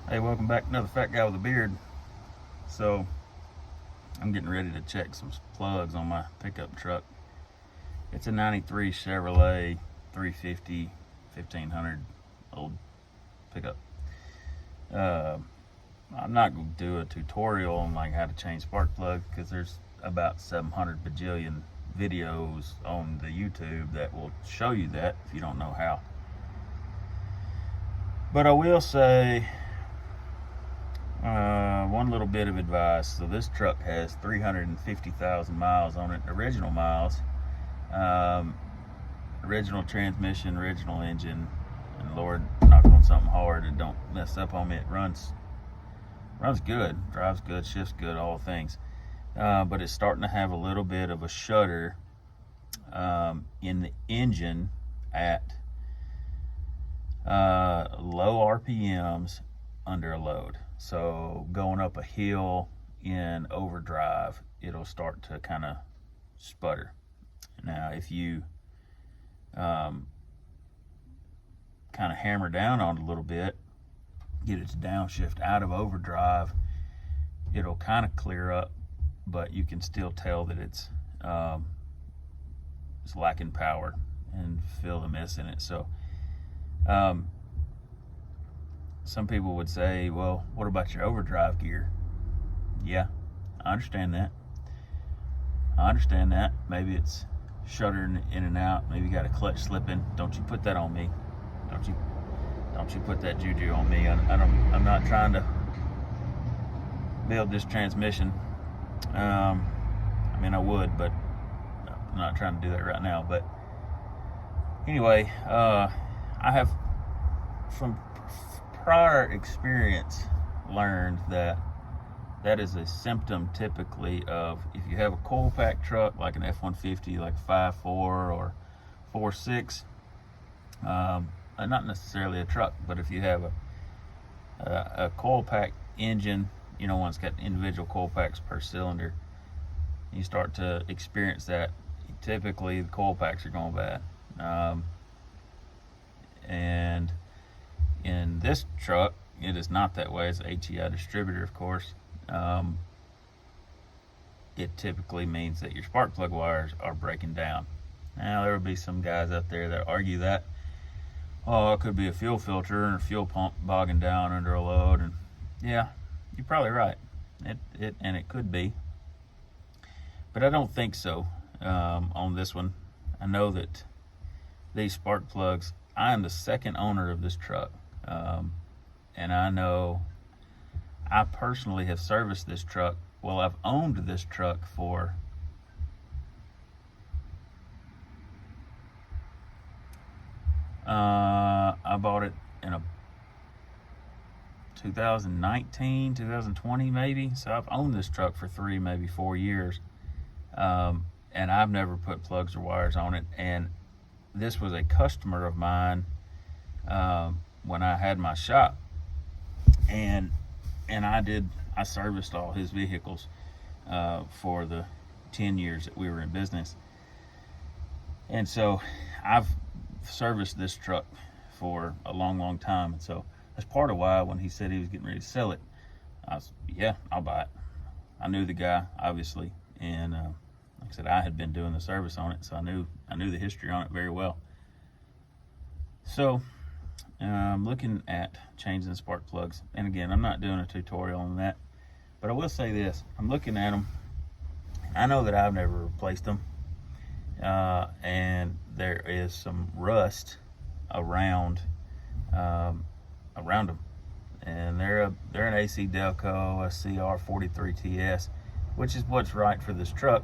Hey, welcome back. Another fat guy with a beard. So, I'm getting ready to check some plugs on my pickup truck. It's a 93 Chevrolet 350 1500 old pickup. I'm not going to do a tutorial on like how to change spark plugs because there's about 700 bajillion videos on the YouTube that will show you that if you don't know how. But I will say one little bit of advice. So this truck has 350,000 miles on it, original miles, original transmission, original engine, and Lord, knock on something hard and don't mess up on me. It runs good, drives good, shifts good, all things. But it's starting to have a little bit of a shudder in the engine at low RPMs under a load. So going up a hill in overdrive, it'll start to kind of sputter. Now, if you kind of hammer down on it a little bit, get it to downshift out of overdrive, it'll kind of clear up, but you can still tell that it's lacking power and feel the miss in it. So some people would say, well, what about your overdrive gear? Yeah, I understand that. Maybe it's shuddering in and out. Maybe you got a clutch slipping. Don't you put that on me. Don't you put that juju on me. I'm not trying to build this transmission. I mean, I would, but I'm not trying to do that right now. But anyway, I have, from prior experience, learned that is a symptom typically of, if you have a coil pack truck like an F-150, like a 5.4 or 4.6, not necessarily a truck, but if you have a coil pack engine, you know, one that's got individual coil packs per cylinder, you start to experience that. Typically, the coil packs are going bad. And in this truck, it is not that way. It's an HEI distributor, of course. It typically means that your spark plug wires are breaking down. Now, there will be some guys out there that argue that, oh, it could be a fuel filter and a fuel pump bogging down under a load. And yeah, you're probably right. It could be. But I don't think so on this one. I know that these spark plugs, I am the second owner of this truck. And I know I personally have serviced this truck. Well, I've owned this truck for I bought it in a 2019, 2020 maybe. So I've owned this truck for 3, maybe 4 years. And I've never put plugs or wires on it. And this was a customer of mine when I had my shop. And I serviced all his vehicles for the 10 years that we were in business. And so I've serviced this truck for a long time. And so that's part of why when he said he was getting ready to sell it, I was, yeah, I'll buy it. I knew the guy, obviously. And like I said, I had been doing the service on it, so I knew the history on it very well. So I'm looking at changing the spark plugs. And again, I'm not doing a tutorial on that, but I will say this. I'm looking at them. I know that I've never replaced them. And there is some rust around them. And they're an AC Delco, a CR43TS, which is what's right for this truck.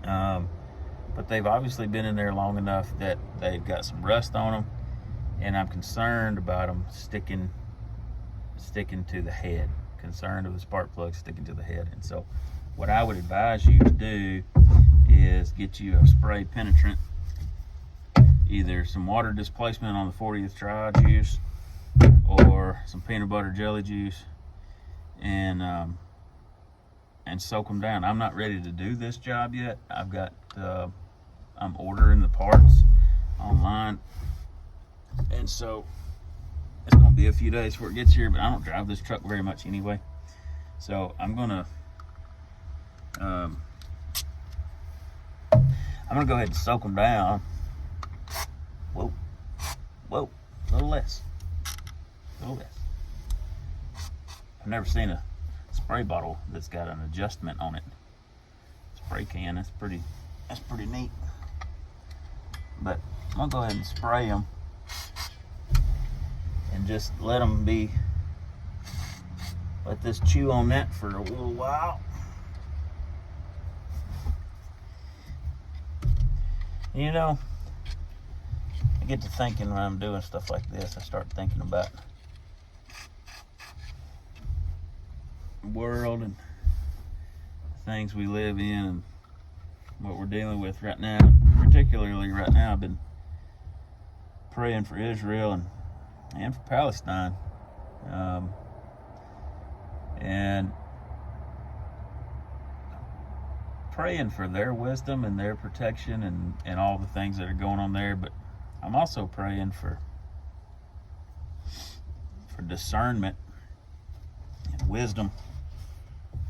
But they've obviously been in there long enough that they've got some rust on them. And I'm concerned about them sticking to the head. Concerned of the spark plug sticking to the head. And so what I would advise you to do is get you a spray penetrant, either some water displacement on the 40th try juice or some peanut butter jelly juice, and soak them down. I'm not ready to do this job yet. I'm ordering the parts online. And so it's going to be a few days before it gets here, but I don't drive this truck very much anyway. So I'm going to go ahead and soak them down. Whoa, a little less. I've never seen a spray bottle that's got an adjustment on it. Spray can, that's pretty neat. But I'm gonna go ahead and spray them and just let this chew on that for a little while. You know, I get to thinking when I'm doing stuff like this, I start thinking about the world and things we live in and what we're dealing with right now. Particularly right now, I've been praying for Israel and for Palestine, and praying for their wisdom and their protection and all the things that are going on there. But I'm also praying for discernment and wisdom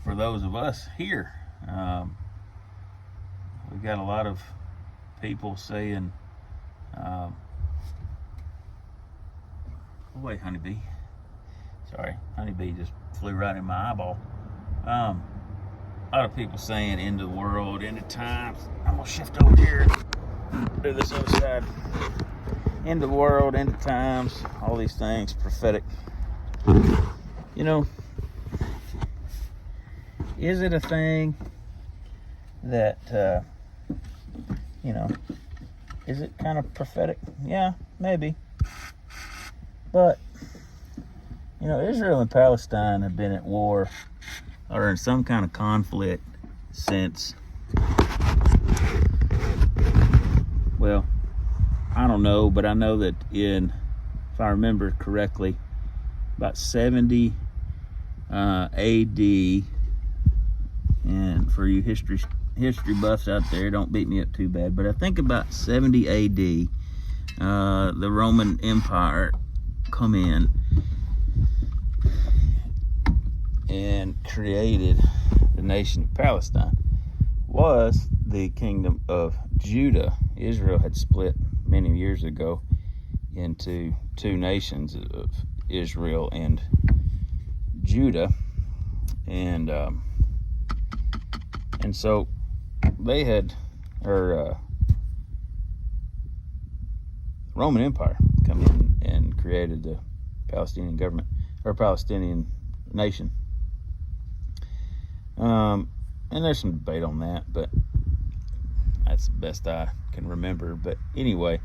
for those of us here. We've got a lot of people saying, oh wait, honeybee. Sorry, honeybee just flew right in my eyeball. A lot of people saying end of the world, end of times. I'm gonna shift over here, do this other side. End of the world, end of times, all these things, prophetic. You know, is it a thing that, is it kind of prophetic? Yeah, maybe. But, Israel and Palestine have been at war or in some kind of conflict since, well, I don't know, but I know that if I remember correctly, about 70 AD, and for you history buffs out there, don't beat me up too bad, but I think about 70 AD, the Roman Empire come in and created the nation of Palestine. Was the kingdom of Judah. Israel had split many years ago into two nations of Israel and Judah, and so they had, Roman Empire come in and created the Palestinian government, or Palestinian nation. And there's some debate on that, but that's the best I can remember. But anyway,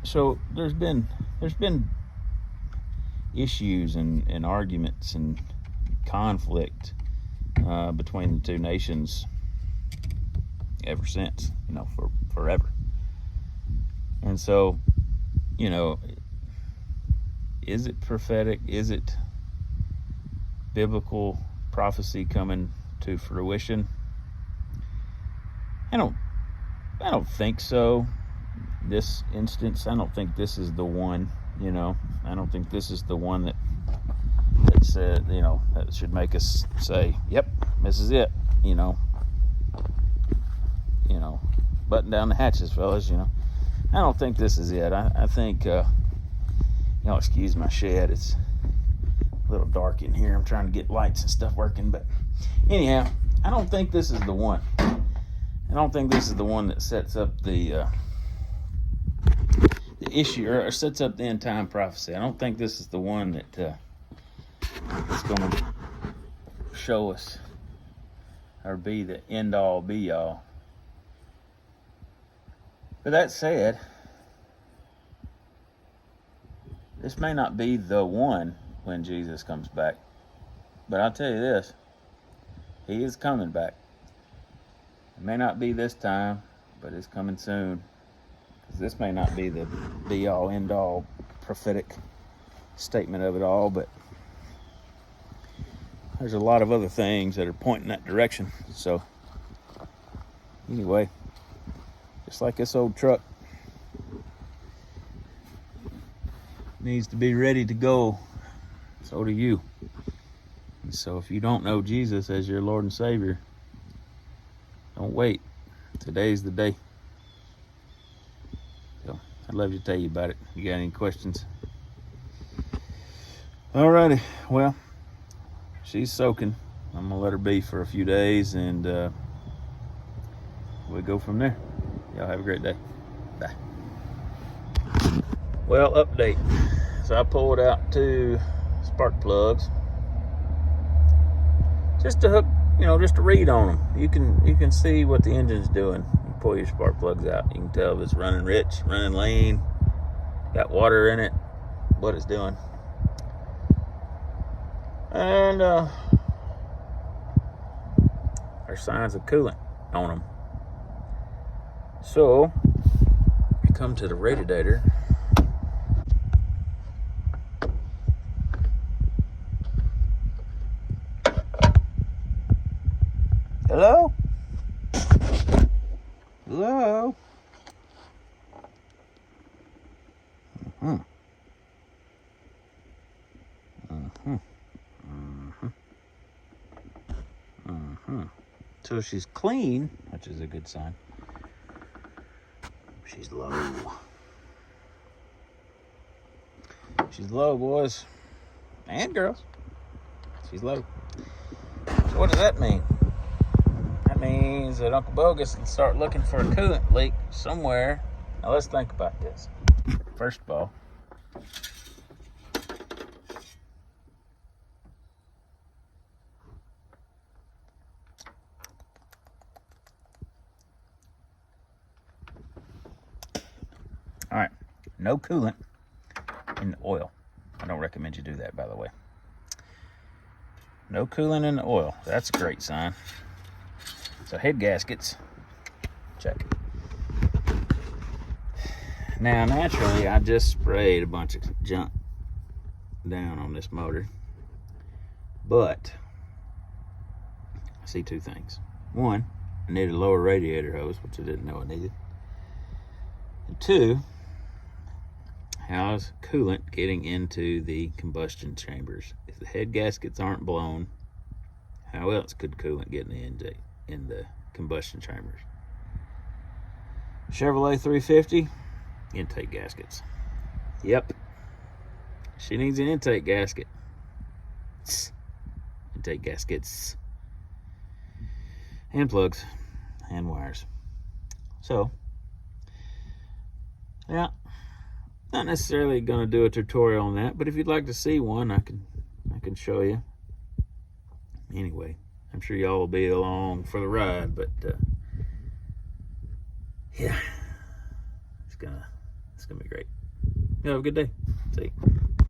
so there's been issues and arguments and conflict between the two nations ever since, for forever. And so, is it prophetic? Is it biblical prophecy coming to fruition? I don't think so. This instance, I don't think this is the one. I don't think this is the one that said, that should make us say, "Yep, this is it." Button down the hatches, fellas. I don't think this is it. I think, y'all excuse my shed. It's a little dark in here. I'm trying to get lights and stuff working, but anyhow, I don't think this is the one. I don't think this is the one that sets up the issue or sets up the end time prophecy. I don't think this is the one that is going to show us or be the end all be all. But that said, this may not be the one when Jesus comes back. But I'll tell you this, he is coming back. It may not be this time, but it's coming soon. Because this may not be the be-all, end-all prophetic statement of it all, but there's a lot of other things that are pointing that direction. So, anyway, just like this old truck, needs to be ready to go. So do you. And so if you don't know Jesus as your Lord and Savior, don't wait. Today's the day. So I'd love to tell you about it. You got any questions? Alrighty, well, she's soaking. I'm gonna let her be for a few days, and we'll go from there. Y'all have a great day. Bye. Well, update. So I pulled out 2 spark plugs just to hook, just to read on them. You can see what the engine's doing. You pull your spark plugs out. You can tell if it's running rich, running lean, got water in it, what it's doing. And there's signs of coolant on them. So I come to the radiator. Hello? Hello? Mm-hmm. Mm-hmm. Mm-hmm. Mm-hmm. So she's clean, which is a good sign. She's low. She's low, boys and girls. She's low. So what does that mean? That means that Uncle Bogus can start looking for a coolant leak somewhere. Now let's think about this. First of all, no coolant in the oil. I don't recommend you do that, by the way. No coolant in the oil. That's a great sign. So head gaskets, check. Now, naturally, I just sprayed a bunch of junk down on this motor, but I see 2 things. One, I needed a lower radiator hose, which I didn't know I needed. And 2, how's coolant getting into the combustion chambers? If the head gaskets aren't blown, how else could coolant get in the combustion chambers? Chevrolet 350, intake gaskets. Yep, she needs an intake gasket. Intake gaskets. And plugs and wires. So, yeah, not necessarily going to do a tutorial on that, but if you'd like to see one, I can show you. Anyway, I'm sure y'all will be along for the ride, but yeah, it's gonna be great. You have a good day. See you.